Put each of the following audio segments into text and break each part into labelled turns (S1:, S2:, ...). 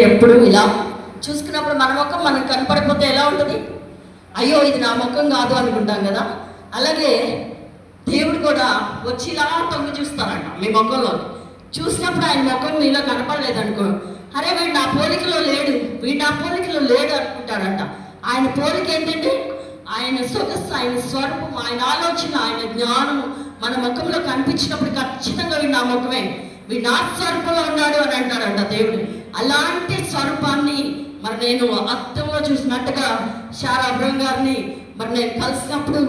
S1: ఎప్పుడు ఇలా చూసుకున్నప్పుడు మన ముఖం మనకు కనపడిపోతే ఎలా ఉంటుంది? అయ్యో ఇది నా ముఖం కాదు అనుకుంటాం కదా. అలాగే దేవుడు కూడా వచ్చి ఇలా తొంగి చూస్తారంట మీ ముఖంలో. చూసినప్పుడు ఆయన ముఖం మీలో కనపడలేదు అనుకో, అరే వీడు నా పోలికలో లేడు, వీడు నా పోలికలో లేడు అనుకుంటాడంట. ఆయన పోలిక ఏంటంటే ఆయన సొగస్సు, ఆయన స్వరూపం, ఆయన ఆలోచన, ఆయన జ్ఞానము మన ముఖంలో కనిపించినప్పుడు ఖచ్చితంగా వీడు నా ముఖమే, వీడు నా స్వరూపంలో ఉన్నాడు అని అంటాడంట దేవుడు. అలాంటి స్వరూపాన్ని మరి నేను అర్థంలో చూసినట్టుగా శారా అబ్రహం గారిని మరి నేను కలిసినప్పుడు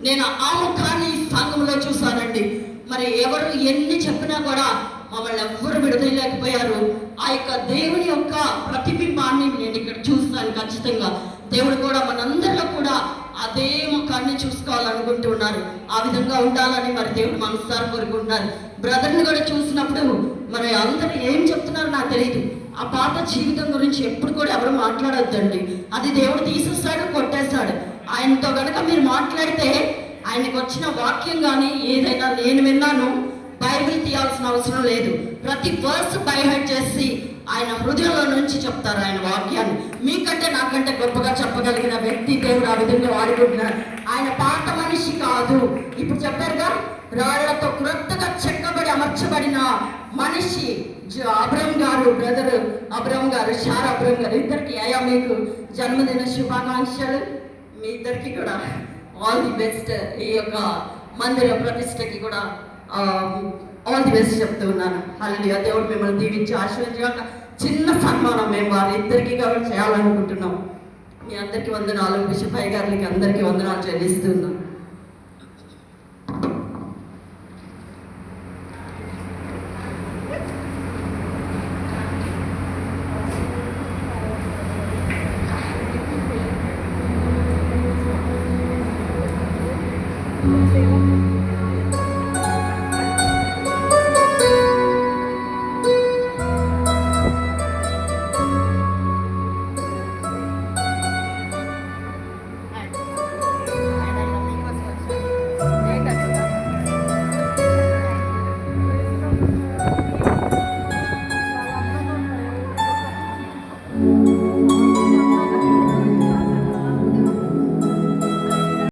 S1: నేను ఆ ముఖాన్ని సంఘంలో చూశానండి. మరి ఎవరు ఎన్ని చెప్పినా కూడా మమ్మల్ని ఎవ్వరు విడదలేకపోయారు. ఆ యొక్క దేవుని యొక్క ప్రతిబింబాన్ని నేను ఇక్కడ చూస్తాను. ఖచ్చితంగా దేవుడు కూడా మనందరిలో కూడా అదే ముఖాన్ని చూసుకోవాలనుకుంటున్నారు. ఆ విధంగా ఉండాలని మరి దేవుడు మనసారి కోరుకుంటున్నారు. బ్రదర్ని కూడా చూసినప్పుడు మరి అందరూ ఏం చెప్తున్నారో నాకు తెలియదు. ఆ పాత జీవితం గురించి ఎప్పుడు కూడా ఎవరు మాట్లాడొద్దండి. అది దేవుడు తీసేస్తాడు, కొట్టేస్తాడు. ఆయనతో కనుక మీరు మాట్లాడితే ఆయనకు వచ్చిన వాక్యం కానీ ఏదైనా నేను విన్నాను, బైబిల్ తీయాల్సిన అవసరం లేదు. ప్రతి వర్స్ బైహెడ్ చేసి ఆయన హృదయంలో నుంచి చెప్తారు ఆయన వాక్యాన్ని. మీకంటే నాకంటే గొప్పగా చెప్పగలిగిన వ్యక్తి దేవుడు ఆ విధంగా వాడుకుంటున్నాడు. ఆయన పాత మనిషి కాదు. ఇప్పుడు చెప్పారుగా, రాళ్లతో క్రొత్తగా చెక్కబడి అమర్చబడిన మనిషి అబ్రహం గారు, బ్రదర్ అబ్రహం గారు, శారా అబ్రహం గారు ఇద్దరికి అయ్యా మీకు జన్మదిన శుభాకాంక్షలు. మీ ఇద్దరికి కూడా ఆల్ ది బెస్ట్. ఈ యొక్క మందిర ప్రతిష్టకి కూడా ఆల్ ది బెస్ట్ చెప్తూ ఉన్నాను. హల్లెలూయా. దేవుడు మిమ్మల్ని దీవించి ఆశీర్వదించాక చిన్న సన్మానం మేము వారి ఇద్దరికి కూడా చేయాలనుకుంటున్నాం. మీ అందరికీ వందనాలు. బిషప్ గారికి అందరికీ వందనాలు చెల్లిస్తున్నాం.